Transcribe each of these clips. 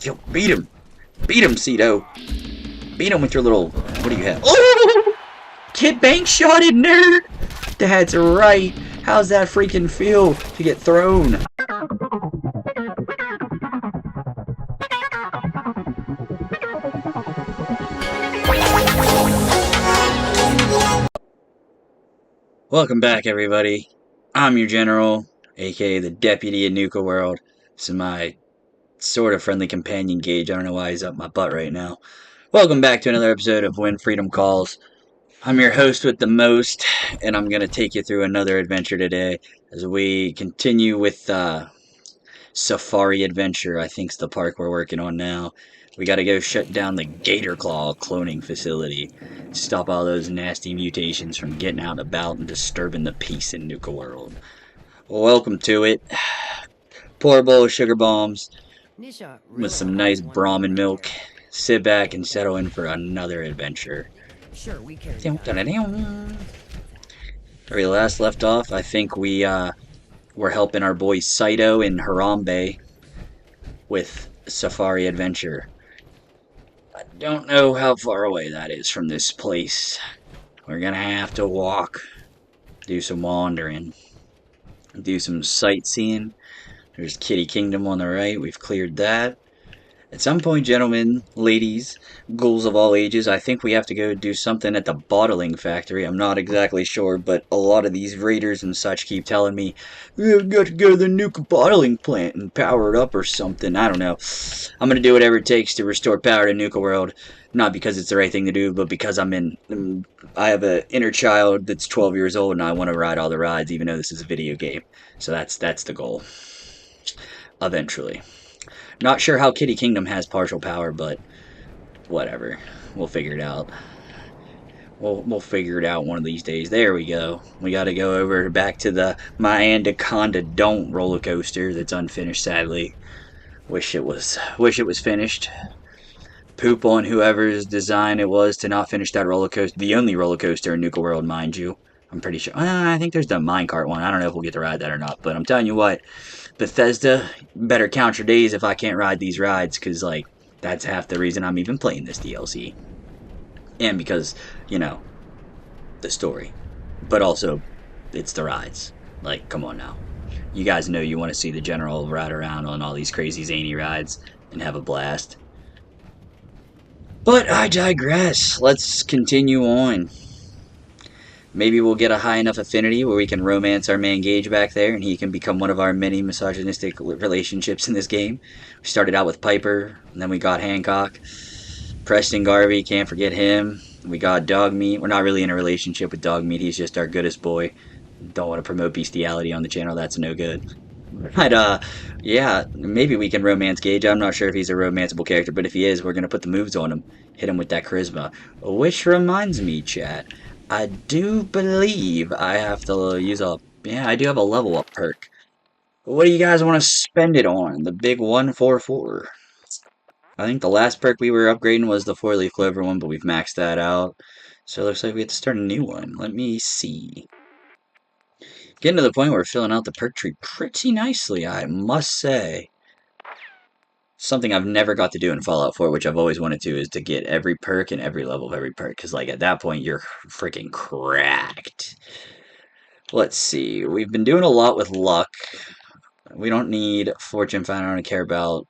Yo, beat him! Beat him, Cedo! Beat him with your little... What do you have? Oh! Kid bank shot it, nerd! That's right! How's that freaking feel to get thrown? Welcome back, everybody. I'm your general, aka the deputy in Nuka-World. This is my sort of friendly companion Gage. I don't know why he's up my butt right now. Welcome back to another episode of When Freedom Calls. I'm your host with the most, and I'm going to take you through another adventure today as we continue with Safari Adventure. I think's the park we're working on now. We gotta go shut down the GatorClaw cloning facility. Stop all those nasty mutations from getting out and about and disturbing the peace in Nuka-World. Welcome to it. Pour a bowl of sugar bombs with some nice Brahmin milk. Sit back and settle in for another adventure. Where we last left off, I think we were helping our boy Saito in Harambe with Safari Adventure. I don't know how far away that is from this place. We're gonna have to walk, do some wandering, do some sightseeing. There's Kitty Kingdom on the right, we've cleared that. At some point, gentlemen, ladies, ghouls of all ages, I think we have to go do something at the bottling factory. I'm not exactly sure, but a lot of these raiders and such keep telling me, we've got to go to the Nuka bottling plant and power it up or something. I don't know. I'm going to do whatever it takes to restore power to Nuka World. Not because it's the right thing to do, but because I have an inner child that's 12 years old and I want to ride all the rides, even though this is a video game. So that's the goal. Eventually. Not sure how Kitty Kingdom has partial power, but whatever. We'll figure it out. We'll figure it out one of these days. There we go. We got to go over back to the My Anaconda Don't roller coaster that's unfinished, sadly. Wish it was finished. Poop on whoever's design it was to not finish that roller coaster. The only roller coaster in Nuka World, mind you. I'm pretty sure. I think there's the minecart one. I don't know if we'll get to ride that or not, but I'm telling you what. Bethesda, better count your days if I can't ride these rides, because, like, that's half the reason I'm even playing this DLC. And because, you know, the story. But also, it's the rides. Like, come on now. You guys know you want to see the general ride around on all these crazy zany rides and have a blast. But I digress. Let's continue on. Maybe we'll get a high enough affinity where we can romance our man Gage back there, and he can become one of our many misogynistic relationships in this game. We started out with Piper, and then we got Hancock. Preston Garvey, can't forget him. We got Dogmeat. We're not really in a relationship with Dogmeat, he's just our goodest boy. Don't want to promote bestiality on the channel, that's no good. But, yeah, maybe we can romance Gage. I'm not sure if he's a romanceable character, but if he is, we're going to put the moves on him. Hit him with that charisma. Which reminds me, chat. I do believe I have to use I do have a level up perk. What do you guys want to spend it on? The big 144. I think the last perk we were upgrading was the 4-leaf clover one, but we've maxed that out. So it looks like we have to start a new one. Let me see. Getting to the point where we're filling out the perk tree pretty nicely, I must say. Something I've never got to do in Fallout 4, which I've always wanted to, is to get every perk and every level of every perk. Because, like, at that point, you're freaking cracked. Let's see. We've been doing a lot with luck. We don't need fortune finder. I don't care about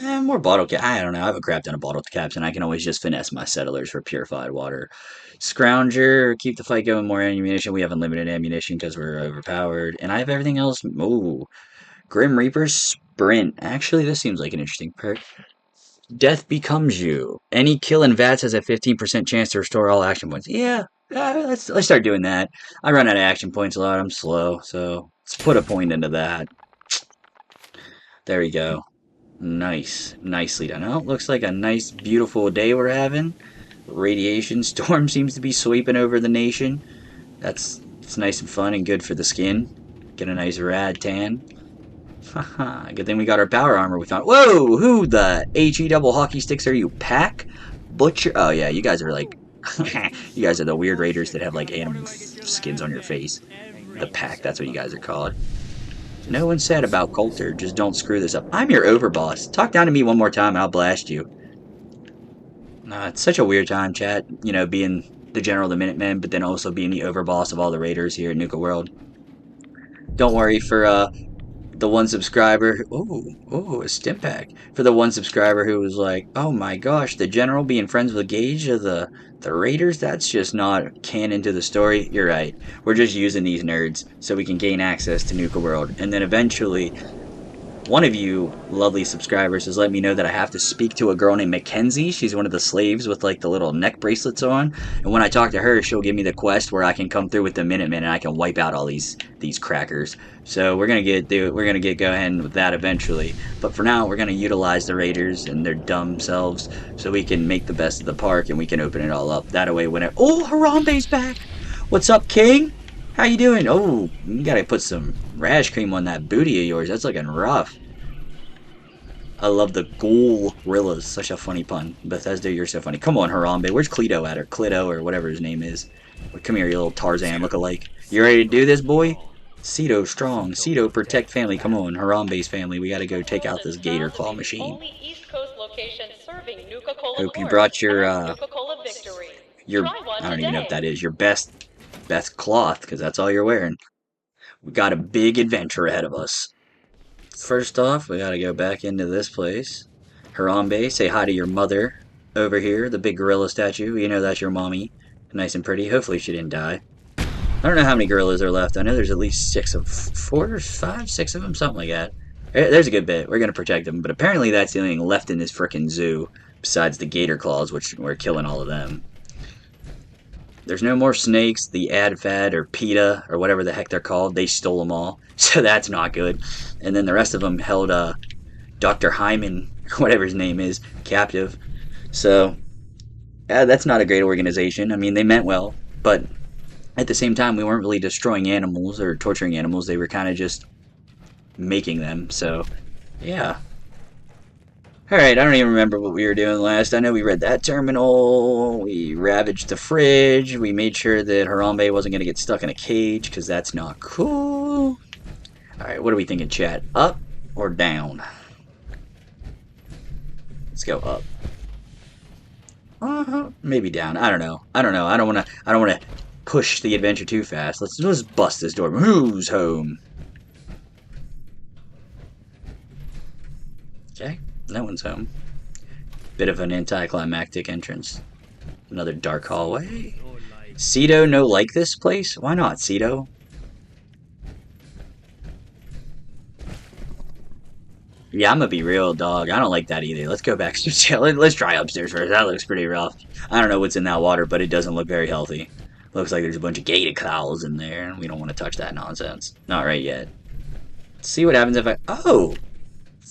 more bottle caps. I don't know. I have a crap ton of bottle caps, and I can always just finesse my settlers for purified water. Scrounger, keep the fight going. More ammunition. We have unlimited ammunition because we're overpowered. And I have everything else. Ooh. Grim Reaper Sprint. Actually, this seems like an interesting perk. Death becomes you. Any kill in VATS has a 15% chance to restore all action points. Yeah, let's start doing that. I run out of action points a lot. I'm slow, so let's put a point into that. There we go. Nice. Nicely done. Oh, looks like a nice, beautiful day we're having. Radiation storm seems to be sweeping over the nation. It's nice and fun and good for the skin. Get a nice rad tan. Haha, good thing we got our power armor we found. Whoa, who the HE double hockey sticks are you? Pack? Butcher? Oh yeah, you guys are like, you guys are the weird raiders that have like animal skins on your face. The Pack, that's what you guys are called. No one said about Coulter. Just don't screw this up. I'm your overboss. Talk down to me one more time and I'll blast you. It's such a weird time, chat. You know, being the general of the Minutemen, but then also being the overboss of all the raiders here at Nuka-World. Don't worry for the one subscriber. Oh, a stim pack for the one subscriber who was like, "Oh my gosh, the general being friends with Gage of the Raiders. That's just not canon to the story." You're right. We're just using these nerds so we can gain access to Nuka-World, and then eventually one of you lovely subscribers has let me know that I have to speak to a girl named Mackenzie. She's one of the slaves with like the little neck bracelets on. And when I talk to her, she'll give me the quest where I can come through with the Minutemen and I can wipe out all these crackers. So we're gonna get going with that eventually. But for now, we're gonna utilize the raiders and their dumb selves so we can make the best of the park and we can open it all up. That way, when Harambe's back. What's up, King? How you doing? Oh, you gotta put some rash cream on that booty of yours. That's looking rough. I love the Gourlrilla. Such a funny pun. Bethesda, you're so funny. Come on, Harambe. Where's Clio at? Or Clito, or whatever his name is. Come here, you little Tarzan look-alike. You ready to do this, boy? Cedo strong. Cedo protect family. Come on, Harambe's family. We gotta go take out this GatorClaw machine. Hope you brought your I don't even know what that is. Your best cloth, because that's all you're wearing. We got a big adventure ahead of us. First off, we gotta go back into this place. Harambe, say hi to your mother over here, the big gorilla statue. You know that's your mommy. Nice and pretty. Hopefully she didn't die. I don't know how many gorillas are left. I know there's at least 6 of 4, 5, 6 of them, something like that. There's a good bit. We're gonna protect them, but apparently that's the only thing left in this frickin' zoo, besides the GatorClaws, which we're killing all of them. There's no more snakes. The AdFad or PETA or whatever the heck they're called, they stole them all. So that's not good. And then the rest of them held Dr. Hyman, whatever his name is, captive. So that's not a great organization. I mean, they meant well, but at the same time, we weren't really destroying animals or torturing animals. They were kind of just making them. So, yeah. Alright, I don't even remember what we were doing last. I know we read that terminal, we ravaged the fridge, we made sure that Harambe wasn't going to get stuck in a cage, because that's not cool. Alright, what are we thinking, chat? Up or down? Let's go up. Maybe down. I don't know. I don't want to push the adventure too fast. Let's bust this door. Who's home? Okay. No one's home. Bit of an anticlimactic entrance. Another dark hallway. Cedo no like this place? Why not, Cedo? Yeah, I'm gonna be real, dog. I don't like that either. Let's go back. Let's try upstairs first. That looks pretty rough. I don't know what's in that water, but it doesn't look very healthy. Looks like there's a bunch of GatorClaws in there, and we don't want to touch that nonsense. Not right yet. Let's see what happens if I... Oh!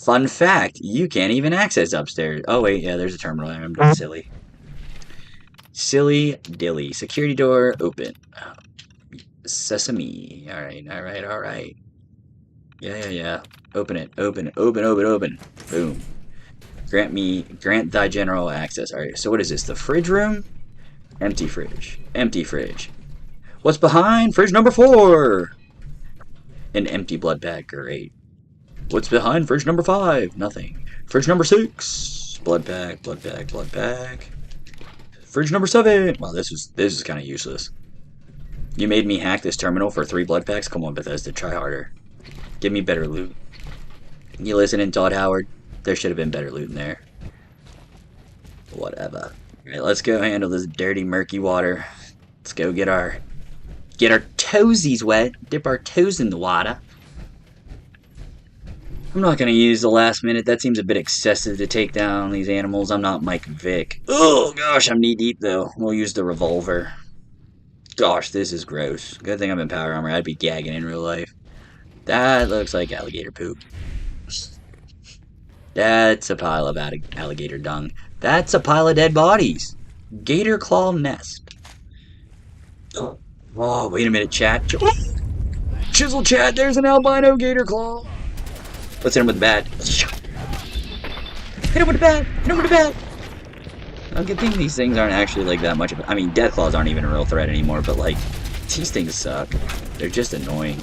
Fun fact, you can't even access upstairs. Oh wait, yeah, there's a terminal there. I'm being silly. Silly dilly. Security door open. Sesame. Alright. Yeah. Open it. Open. Boom. Grant thy general access. Alright, so what is this? The fridge room? Empty fridge. What's behind fridge number 4? An empty blood bag. Great. What's behind fridge number 5? Nothing. Fridge number 6. Blood bag. Fridge number 7. Wow, this is kind of useless. You made me hack this terminal for 3 blood packs? Come on, Bethesda, try harder. Give me better loot. You listening, Todd Howard? There should have been better loot in there. Whatever. Alright, let's go handle this dirty, murky water. Let's go get our toesies wet. Dip our toes in the water. I'm not going to use the last minute. That seems a bit excessive to take down these animals. I'm not Mike Vick. Oh, gosh, I'm knee-deep, though. We'll use the revolver. Gosh, this is gross. Good thing I'm in power armor. I'd be gagging in real life. That looks like alligator poop. That's a pile of alligator dung. That's a pile of dead bodies. GatorClaw nest. Oh, wait a minute, chat. Chisel chat, there's an albino GatorClaw. Let's hit him with the bat. Hit him with the bat! I don't think these things aren't actually like that much of a... I mean, Deathclaws aren't even a real threat anymore, but like, these things suck. They're just annoying.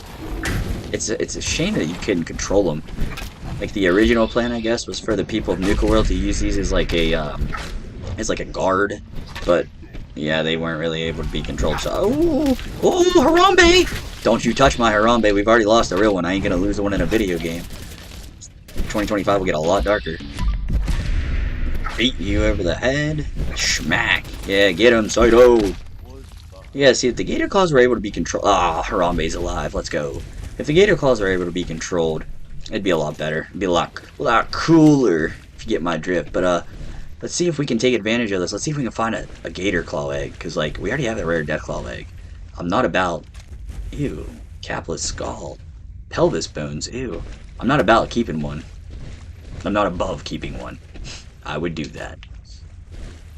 it's a shame that you couldn't control them. Like the original plan, I guess, was for the people of Nuka-World to use these as like a guard, but yeah, they weren't really able to be controlled. So, oh, Harambe! Don't you touch my Harambe. We've already lost a real one. I ain't gonna lose the one in a video game. 2025 will get a lot darker. Beat you over the head. Schmack. Yeah, get him, Saito. Yeah, see, if the GatorClaws were able to be controlled... Ah, Harambe's alive. Let's go. If the GatorClaws were able to be controlled, it'd be a lot better. It'd be a lot cooler, if you get my drift. But, let's see if we can take advantage of this. Let's see if we can find a GatorClaw egg. Because, like, we already have a rare Deathclaw egg. I'm not about... Ew. Capless skull. Pelvis bones. Ew. I'm not about keeping one. I'm not above keeping one. I would do that.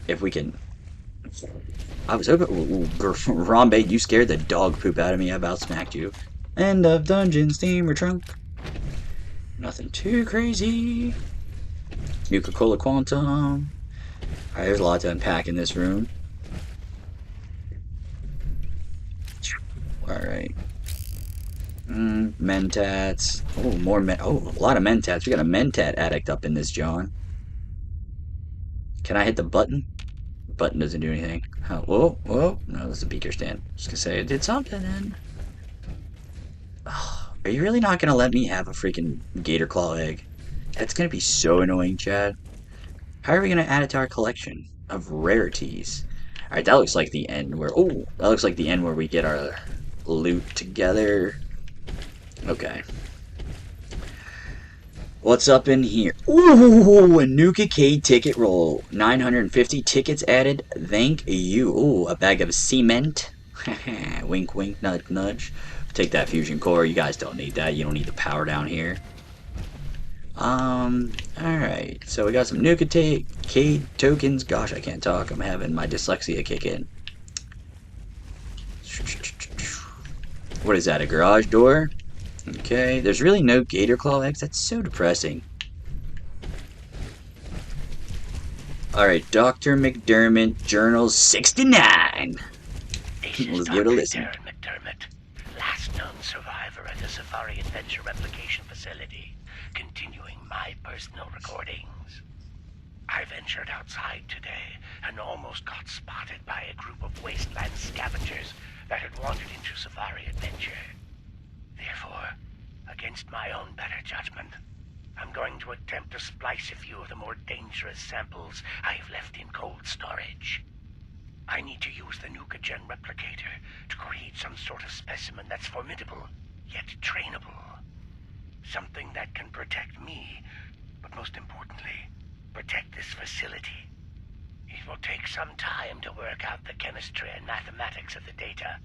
If we can... I was hoping... Harambe, you scared the dog poop out of me. I about smacked you. End of dungeon, steamer trunk. Nothing too crazy. Nuka-Cola Quantum. Alright, there's a lot to unpack in this room. Alright. Mentats. Oh, more men. Oh, a lot of mentats. We got a mentat addict up in this, John. Can I hit the button? The button doesn't do anything. Oh, whoa. No, that's a beaker stand. Just gonna say it did something then. Oh, are you really not gonna let me have a freaking GatorClaw egg? That's gonna be so annoying, Chad. How are we gonna add it to our collection of rarities? Alright, that looks like the end where... Oh, that looks like the end where we get our loot together. Okay. What's up in here? Ooh, a Nuka-K ticket roll. 950 tickets added. Thank you. Ooh, a bag of cement. Wink, wink, nudge, nudge. Take that fusion core. You guys don't need that. You don't need the power down here. Alright. So we got some Nuka-K tokens. Gosh, I can't talk. I'm having my dyslexia kick in. What is that? A garage door? Okay, there's really no GatorClaw eggs. That's so depressing. Alright, Dr. McDermott, Journal 69. Let's give it a listen. McDermott, last known survivor at the Safari Adventure Replication Facility, continuing my personal recordings. I ventured outside today and almost got spotted by a group of wasteland scavengers that had wandered into Safari Adventure. Therefore, against my own better judgment, I'm going to attempt to splice a few of the more dangerous samples I've left in cold storage. I need to use the Nuka-Gen replicator to create some sort of specimen that's formidable, yet trainable. Something that can protect me, but most importantly, protect this facility. It will take some time to work out the chemistry and mathematics of the data,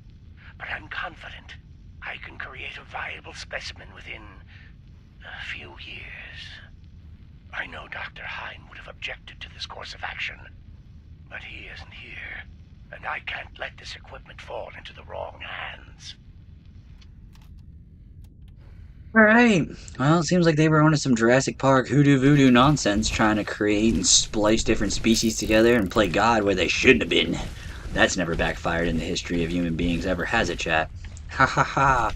but I'm confident I can create a viable specimen within a few years. I know Dr. Hine would have objected to this course of action, but he isn't here, and I can't let this equipment fall into the wrong hands. Alright, well, it seems like they were onto some Jurassic Park hoodoo voodoo nonsense, trying to create and splice different species together and play God where they shouldn't have been. That's never backfired in the history of human beings, ever has it, chat? Ha ha ha.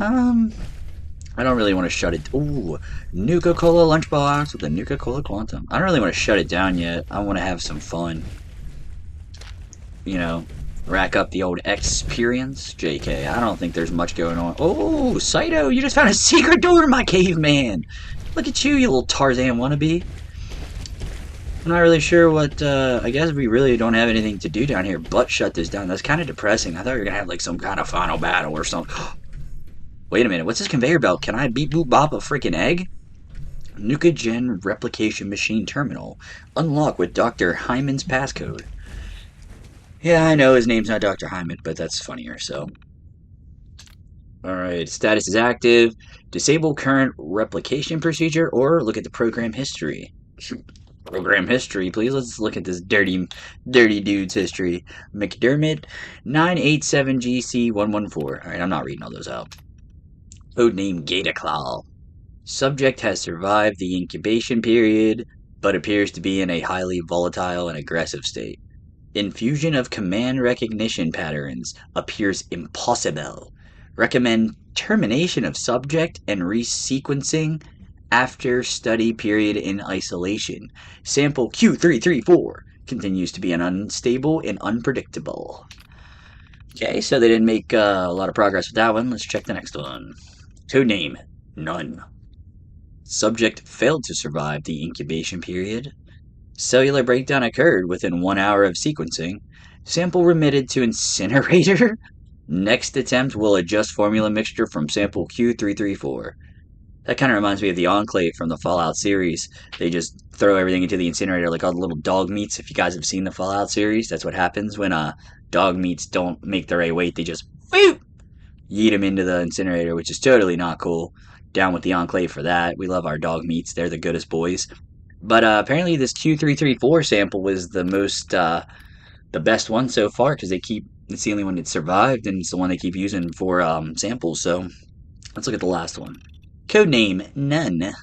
I don't really want to shut it... Ooh, Nuka-Cola lunchbox with a Nuka-Cola Quantum. I don't really want to shut it down yet. I want to have some fun. You know, rack up the old experience. JK, I don't think there's much going on. Oh, Saito, you just found a secret door in my caveman. Look at you, you little Tarzan wannabe. I'm not really sure what, I guess we really don't have anything to do down here but shut this down. That's kind of depressing. I thought we were going to have, like, some kind of final battle or something. Wait a minute, what's this conveyor belt? Can I beep boop bop a freaking egg? Nuka-Gen Replication Machine Terminal. Unlock with Dr. Hyman's passcode. Yeah, I know his name's not Dr. Hyman, but that's funnier, so. Alright, status is active. Disable current replication procedure, or look at the program history. Program history, please. Let's look at this dirty dude's history. McDermott, 987GC114. Alright, I'm not reading all those out. Codename GatorClaw. Subject has survived the incubation period, but appears to be in a highly volatile and aggressive state. Infusion of command recognition patterns appears impossible. Recommend termination of subject and resequencing after study period in isolation. Sample Q334 continues to be unstable and unpredictable. Okay, so they didn't make a lot of progress with that one. Let's check the next one. Codename, none. Subject failed to survive the incubation period. Cellular breakdown occurred within 1 hour of sequencing. Sample remitted to incinerator. Next attempt will adjust formula mixture from sample Q334. That kind of reminds me of the Enclave from the Fallout series. They just throw everything into the incinerator like all the little dog meats. If you guys have seen the Fallout series, that's what happens when dog meats don't make the right weight. They just boop, yeet them into the incinerator, which is totally not cool. Down with the Enclave for that. We love our dog meats. They're the goodest boys. But apparently this Q334 sample was the best one so far because it's the only one that survived and it's the one they keep using for samples. So let's look at the last one. Codename None.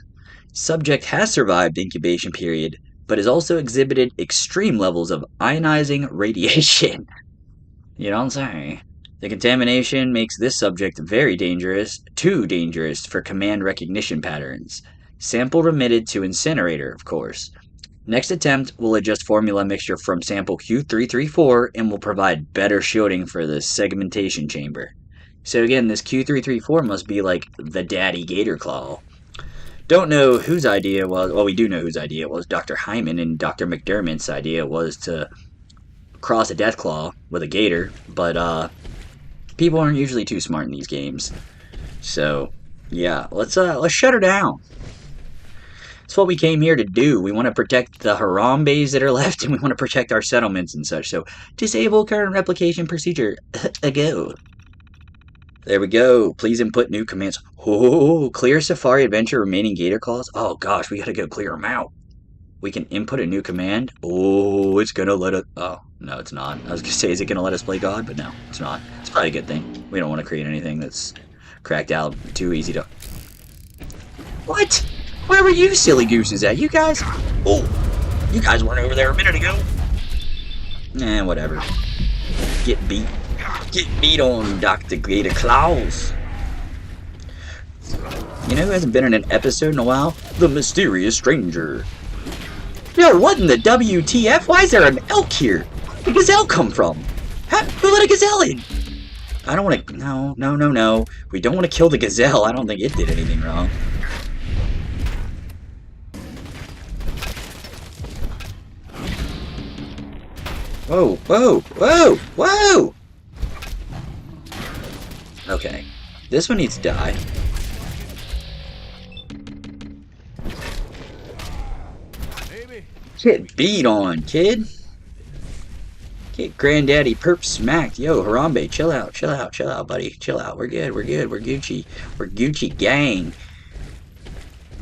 Subject has survived incubation period, but has also exhibited extreme levels of ionizing radiation. You know what I'm saying? The contamination makes this subject very dangerous, too dangerous for command recognition patterns. Sample remitted to incinerator, of course. Next attempt will adjust formula mixture from sample Q334 and will provide better shielding for the segmentation chamber. So again, this Q334 must be like the daddy GatorClaw. Don't know whose idea it was. Well, we do know whose idea it was. Dr. Hyman and Dr. McDermott's idea was to cross a Deathclaw with a Gator, but people aren't usually too smart in these games. So yeah, let's shut her down. That's what we came here to do. We want to protect the Harambes that are left, and we want to protect our settlements and such. So disable current replication procedure. Go. There we go. Please input new commands. Oh, clear Safari Adventure remaining GatorClaws. Oh gosh, we gotta go clear them out. We can input a new command. Oh, it's gonna let us. Oh, no, it's not. I was gonna say, is it gonna let us play God? But no, it's not. It's probably a good thing. We don't want to create anything that's cracked out too easy to. What? Where were you silly gooses at? You guys? Oh, you guys weren't over there a minute ago. Whatever. Get beat. Get beat on, Dr. GatorClaws. You know who hasn't been in an episode in a while? The Mysterious Stranger. Yo, what in the WTF? Why is there an elk here? Where did a gazelle come from? Who let a gazelle in? I don't want to... No. We don't want to kill the gazelle. I don't think it did anything wrong. Whoa! Okay. This one needs to die. Get beat on, kid. Get Granddaddy perp smacked. Yo, Harambe, chill out, buddy. Chill out. We're good. We're Gucci. We're Gucci gang.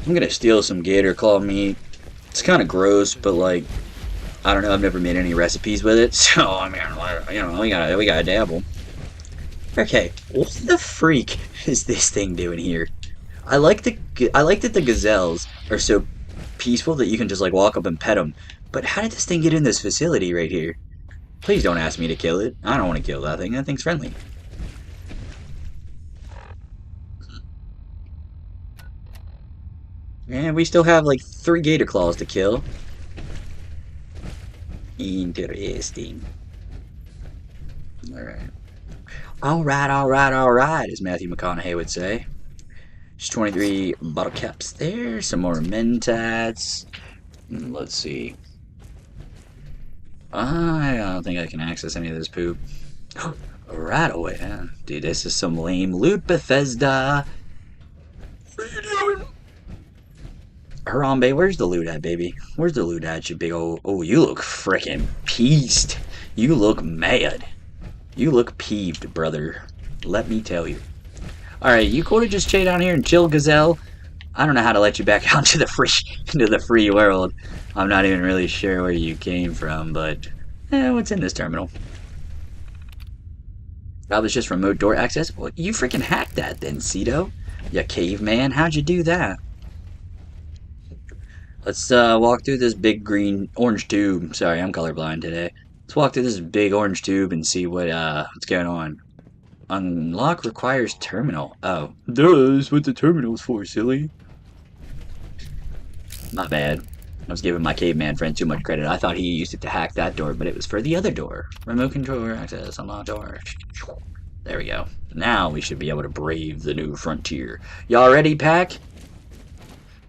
I'm gonna steal some GatorClaw meat. It's kind of gross, but like, I don't know. I've never made any recipes with it, so I mean, you know, we gotta dabble. Okay, what the freak is this thing doing here? I like that the gazelles are so peaceful that you can just like walk up and pet them. But how did this thing get in this facility right here? Please don't ask me to kill it. I don't want to kill that thing. That thing's friendly. And we still have like 3 GatorClaws to kill. Interesting. Alright, as Matthew McConaughey would say. There's 23 bottle caps there. Some more mentats. Let's see. I don't think I can access any of this poop. Right away. Dude, this is some lame loot, Bethesda. What are you doing? Harambe, where's the loot at, baby? Where's the loot at, you big old... Oh, you look frickin' peeved. You look mad. You look peeved, brother. Let me tell you. Alright, you could have just stayed down here and chill, gazelle. I don't know how to let you back out into the free world. I'm not even really sure where you came from, but what's in this terminal? That was just remote door access? Well, you freaking hacked that then, Cedo. You caveman, how'd you do that? Let's walk through this big orange tube. Sorry, I'm colorblind today. Let's walk through this big orange tube and see what's going on. Unlock requires terminal. Oh. Does what the terminal's for, silly. My bad. I was giving my caveman friend too much credit. I thought he used it to hack that door, but it was for the other door. Remote control access, unlock door. There we go. Now we should be able to brave the new frontier. Y'all ready, pack?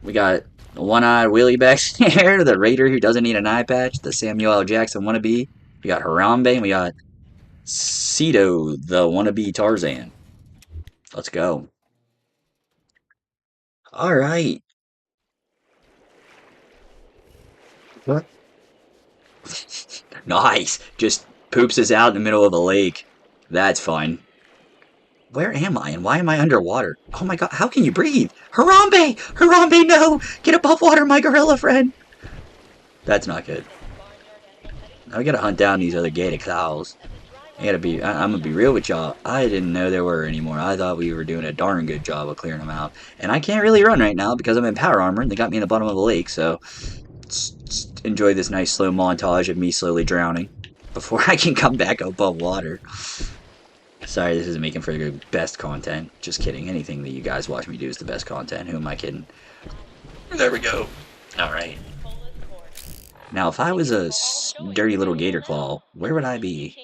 We got one-eyed Willie back there, the raider who doesn't need an eye patch, the Samuel L. Jackson wannabe. We got Harambe, and we got Cedo, the wannabe Tarzan. Let's go. All right. What? Nice. Just poops us out in the middle of a lake. That's fun. Where am I and why am I underwater? Oh my god, how can you breathe? Harambe! Harambe, no! Get above water, my gorilla friend! That's not good. Now we gotta hunt down these other GatorClaws. I'm gonna be real with y'all. I didn't know there were anymore. I thought we were doing a darn good job of clearing them out. And I can't really run right now because I'm in power armor and they got me in the bottom of the lake, so enjoy this nice slow montage of me slowly drowning before I can come back above water. Sorry, this isn't making for the best content. Just kidding. Anything that you guys watch me do is the best content. Who am I kidding? There we go. Alright. Now, if I was a dirty little GatorClaw, where would I be?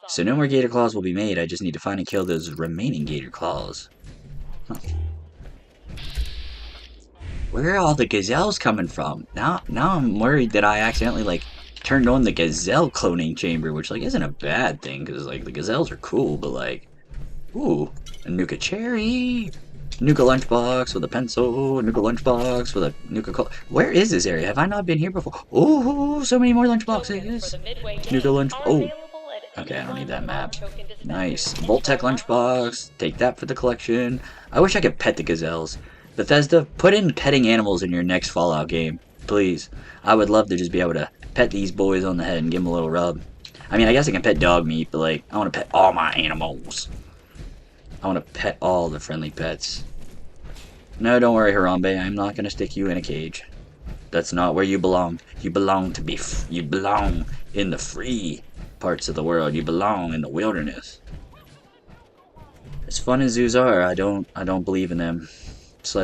So no more GatorClaws will be made. I just need to find and kill those remaining GatorClaws. Huh. Where are all the gazelles coming from? Now I'm worried that I accidentally, like, turned on the gazelle cloning chamber, which, like, isn't a bad thing, because, like, the gazelles are cool, but, like, ooh, a Nuka cherry, Nuka lunchbox with a pencil, Nuka lunchbox with a Nuka Where is this area? Have I not been here before? Ooh, so many more lunchboxes. Nuka lunch. Oh, okay, I don't need that map. Nice. Voltec lunchbox. Take that for the collection. I wish I could pet the gazelles. Bethesda, put in petting animals in your next Fallout game, please. I would love to just be able to pet these boys on the head and give them a little rub. I mean, I guess I can pet dog meat, but, like, I want to pet all my animals. I want to pet all the friendly pets. No, don't worry, Harambe. I'm not going to stick you in a cage. That's not where you belong. You belong to be... you belong in the free parts of the world. You belong in the wilderness. As fun as zoos are, I don't believe in them. Just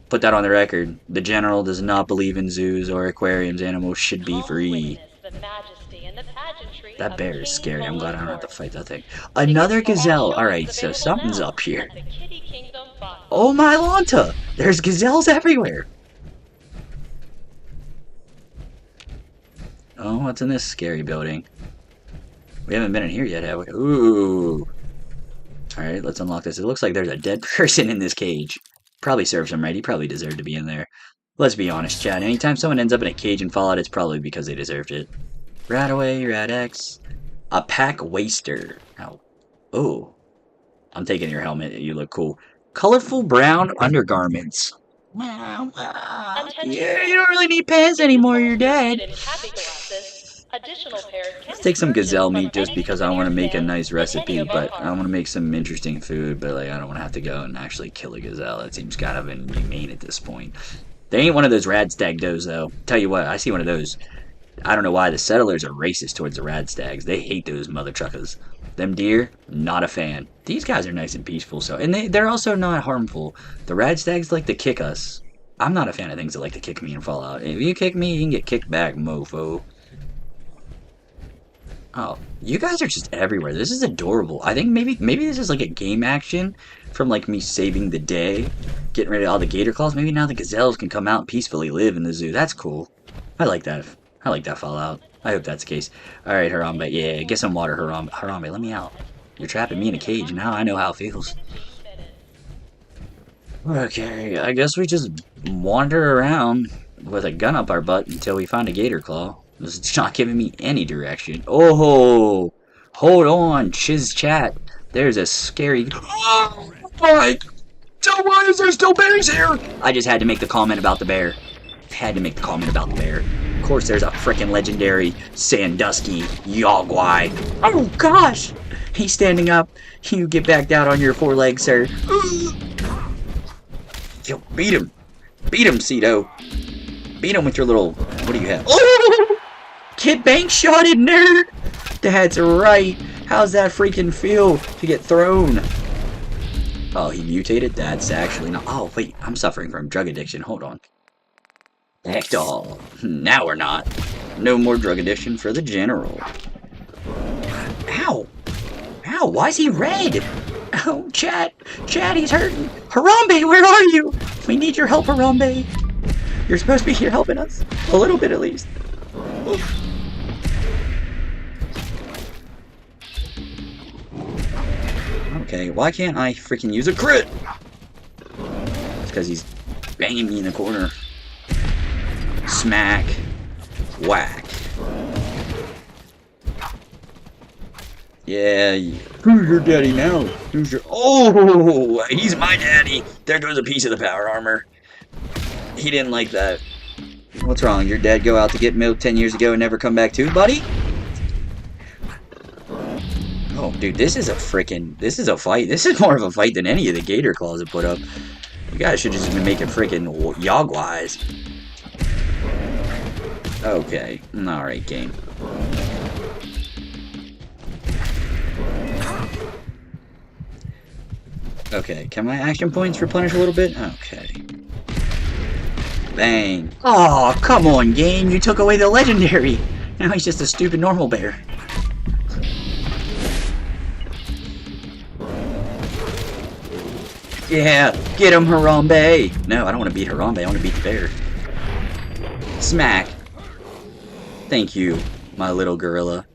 put that on the record. The general does not believe in zoos or aquariums. Animals should be free. That bear is scary. I'm glad I don't have to fight that thing. Another gazelle. Alright, so something's up here. Oh my Lanta! There's gazelles everywhere! Oh, what's in this scary building? We haven't been in here yet, have we? Ooh. Alright, let's unlock this. It looks like there's a dead person in this cage. Probably serves him right. He probably deserved to be in there. Let's be honest, Chad. Anytime someone ends up in a cage in Fallout, it's probably because they deserved it. Radaway, Radex. A pack waster. Oh. Oh. I'm taking your helmet. You look cool. Colorful brown undergarments. Yeah, you don't really need pants anymore. You're dead. Let's take some gazelle meat just because I want to make a nice recipe, but I want to make some interesting food, but like I don't want to have to go and actually kill a gazelle. That seems kind of inhumane at this point. They ain't one of those rad stag does though. Tell you what, I see one of those. I don't know why the settlers are racist towards the rad stags. They hate those mother truckers. Them deer, not a fan. These guys are nice and peaceful, so and they're also not harmful. The rad stags like to kick us. I'm not a fan of things that like to kick me in Fallout. If you kick me, you can get kicked back, mofo. Oh, you guys are just everywhere. This is adorable. I think maybe this is like a game action from like me saving the day, getting rid of all the GatorClaws. Maybe now the gazelles can come out and peacefully live in the zoo. That's cool. I like that. I like that Fallout. I hope that's the case. Alright, Harambe. Yeah, get some water, Harambe. Harambe, let me out. You're trapping me in a cage. Now I know how it feels. Okay, I guess we just wander around with a gun up our butt until we find a GatorClaw. This is not giving me any direction. Oh, hold on, Chiz Chat. There's a scary... Oh, my... So why is there still bears here? I just had to make the comment about the bear. Had to make the comment about the bear. Of course, there's a frickin' legendary Sandusky Yogwai. Oh, gosh. He's standing up. You get back down on your forelegs, sir. Yo, beat him. Beat him, Cedo. Beat him with your little... What do you have? Oh! Kid Bank shot it, nerd! That's right. How's that freaking feel to get thrown? Oh, he mutated? That's actually not... Oh, wait, I'm suffering from drug addiction. Hold on. Heck doll. Now we're not. No more drug addiction for the general. Ow! Ow, why is he red? Oh, Chad, he's hurting. Harambe, where are you? We need your help, Harambe. You're supposed to be here helping us. A little bit, at least. Okay, why can't I freaking use a crit? It's because he's banging me in the corner. Smack. Whack. Yeah, who's your daddy now? Who's your... Oh, he's my daddy. There goes a piece of the power armor. He didn't like that. What's wrong? Your dad go out to get milk 10 years ago and never come back too, buddy? Oh, dude, this is a fight. This is more of a fight than any of the GatorClaws have put up. You guys should just been making freaking Yogwais. Okay, alright, game. Okay, can my action points replenish a little bit? Okay. Bang. Oh, come on, game. You took away the legendary. Now he's just a stupid normal bear. Yeah, get him, Harambe. No, I don't want to beat Harambe. I want to beat the bear. Smack. Thank you, my little gorilla.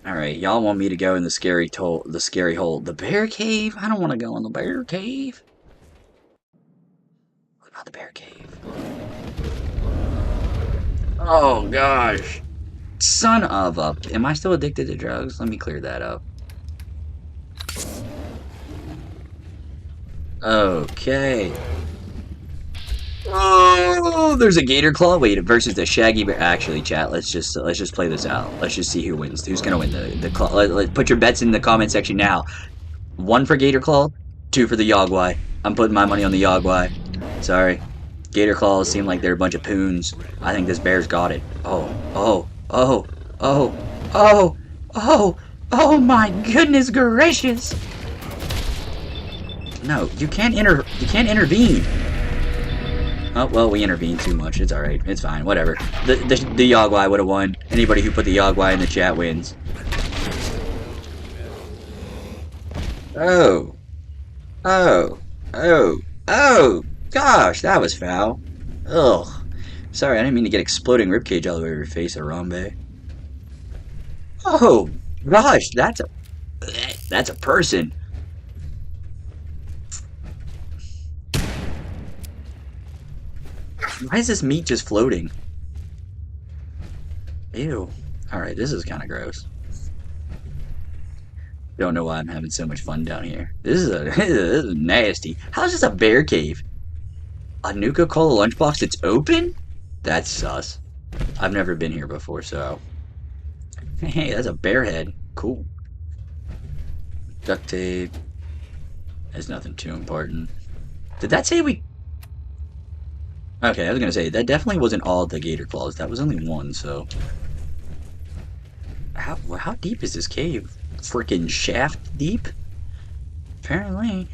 Alright, y'all want me to go in the scary hole. The bear cave? I don't want to go in the bear cave. What about the bear cave? Oh, gosh. Son of a... Am I still addicted to drugs? Let me clear that up. Okay. Oh, there's a GatorClaw. Wait, versus the Shaggy Bear. Actually, chat. Let's just play this out. Let's just see who wins. Who's gonna win the claw? Put your bets in the comment section now. 1 for GatorClaw, 2 for the Yogwai. I'm putting my money on the Yogwai. Sorry, GatorClaws seem like they're a bunch of poons. I think this bear's got it. Oh my goodness gracious! No, you can't intervene. Oh, well, we intervened too much. It's alright. It's fine. Whatever. The Yogwai would have won. Anybody who put the Yogwai in the chat wins. Oh. Gosh, that was foul. Ugh. Sorry, I didn't mean to get exploding ribcage all over your face, Harambe. Oh, gosh, that's a person. Why is this meat just floating? Ew. Alright, this is kind of gross. Don't know why I'm having so much fun down here. This is nasty. How's this a bear cave? A Nuka-Cola lunchbox that's open? That's sus. I've never been here before, so... Hey, that's a bear head. Cool. Duct tape. There's nothing too important. Did that say we... Okay, I was gonna say, that definitely wasn't all the GatorClaws. That was only one, so... How deep is this cave? Freaking shaft deep? Apparently.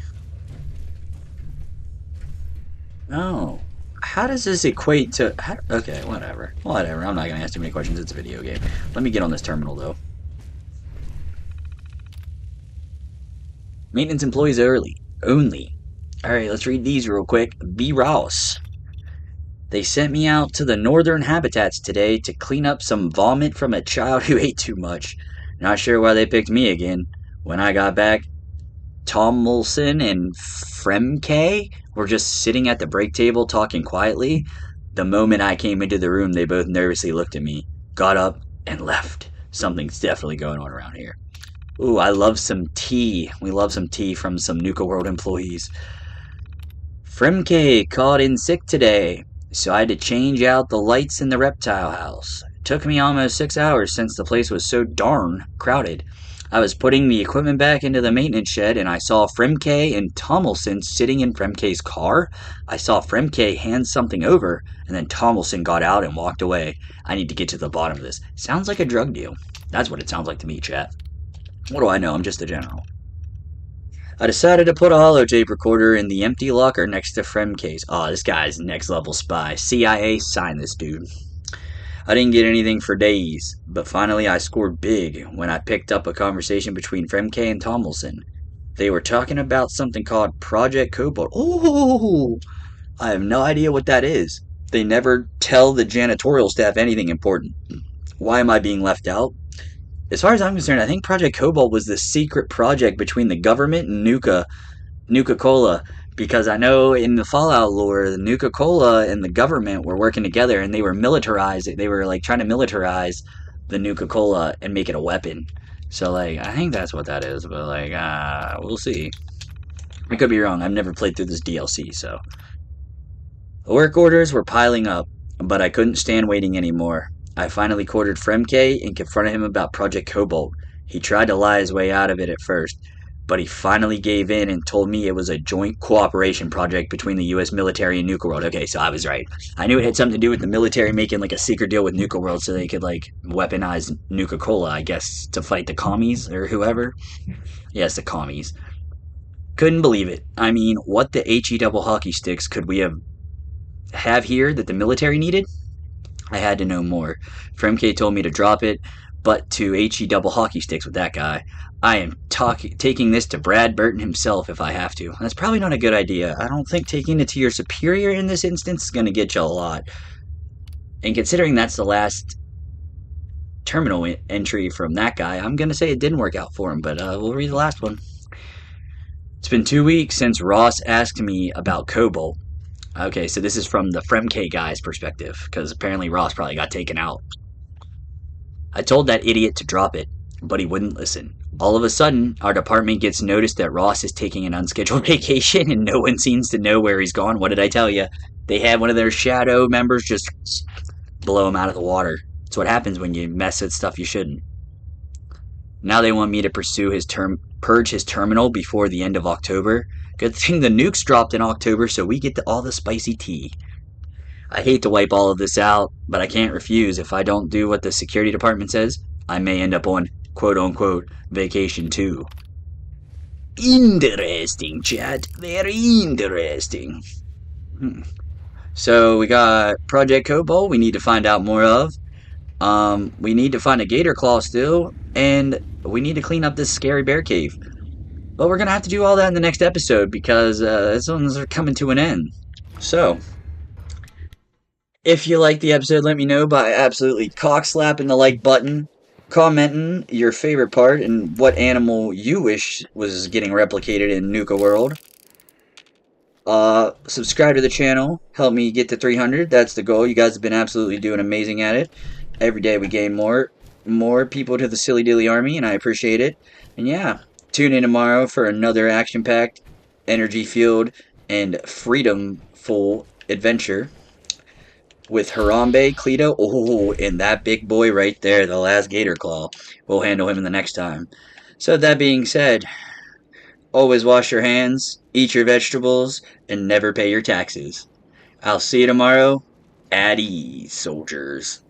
Oh. How does this equate to... okay, whatever. Whatever, I'm not gonna ask too many questions. It's a video game. Let me get on this terminal, though. Maintenance employees only. Alright, let's read these real quick. B. Rouse. They sent me out to the northern habitats today to clean up some vomit from a child who ate too much. Not sure why they picked me again. When I got back, Tomlinson and Fremke were just sitting at the break table talking quietly. The moment I came into the room, they both nervously looked at me, got up, and left. Something's definitely going on around here. Ooh, I love some tea. We love some tea from some Nuka-World employees. Fremke called in sick today, so I had to change out the lights in the reptile house. It took me almost 6 hours since the place was so darn crowded. I was putting the equipment back into the maintenance shed, and I saw Fremke and Tomlinson sitting in Fremke's car. I saw Fremke hand something over, and then Tomlinson got out and walked away. I need to get to the bottom of this. Sounds like a drug deal. That's what it sounds like to me, chat. What do I know? I'm just a general. I decided to put a holotape recorder in the empty locker next to Fremke's. Oh, this guy's next level spy. CIA, sign this dude. I didn't get anything for days, but finally I scored big when I picked up a conversation between Fremke and Tomlinson. They were talking about something called Project Cobalt. Oh, I have no idea what that is. They never tell the janitorial staff anything important. Why am I being left out? As far as I'm concerned, I think Project Cobalt was the secret project between the government and Nuka-Cola, because I know in the Fallout lore, the Nuka-Cola and the government were working together, and they were militarizing. They were like trying to militarize the Nuka-Cola and make it a weapon. So like, I think that's what that is, but like, we'll see. I could be wrong. I've never played through this DLC, so. The work orders were piling up, but I couldn't stand waiting anymore. I finally cornered Fremke and confronted him about Project Cobalt. He tried to lie his way out of it at first, but he finally gave in and told me it was a joint cooperation project between the US military and Nuka-World. Okay, so I was right. I knew it had something to do with the military making like a secret deal with Nuka-World so they could like weaponize Nuka-Cola, I guess, to fight the commies or whoever. Yes, the commies. Couldn't believe it. I mean, what the HE double hockey sticks could we have here that the military needed? I had to know more. Fremke told me to drop it, but to HE double hockey sticks with that guy. I am taking this to Brad Burton himself if I have to. That's probably not a good idea. I don't think taking it to your superior in this instance is going to get you a lot. And considering that's the last terminal entry from that guy, I'm going to say it didn't work out for him, but we'll read the last one. It's been 2 weeks since Ross asked me about Cobalt. Okay, so this is from the Fremke guy's perspective, because apparently Ross probably got taken out. I told that idiot to drop it, but he wouldn't listen. All of a sudden, our department gets notice that Ross is taking an unscheduled vacation and no one seems to know where he's gone. What did I tell you? They had one of their shadow members just blow him out of the water. It's what happens when you mess with stuff you shouldn't. Now they want me to purge his terminal before the end of October. Good thing the nukes dropped in October, so we get all the spicy tea. I hate to wipe all of this out, but I can't refuse. If I don't do what the security department says, I may end up on quote-unquote vacation too. Interesting, chat. Very interesting. So we got Project Cobalt we need to find out more of. We need to find a GatorClaw still, and we need to clean up this scary bear cave. But we're going to have to do all that in the next episode because this one's coming to an end. So, if you liked the episode, let me know by absolutely cock-slapping the like button, commenting your favorite part and what animal you wish was getting replicated in Nuka-World. Subscribe to the channel. Help me get to 300. That's the goal. You guys have been absolutely doing amazing at it. Every day we gain more people to the Silly Dilly Army, and I appreciate it. And yeah, tune in tomorrow for another action-packed, energy-fueled, and freedom-full adventure with Harambe, Clio, and that big boy right there, the last GatorClaw. We'll handle him in the next time. So that being said, always wash your hands, eat your vegetables, and never pay your taxes. I'll see you tomorrow. At ease, soldiers.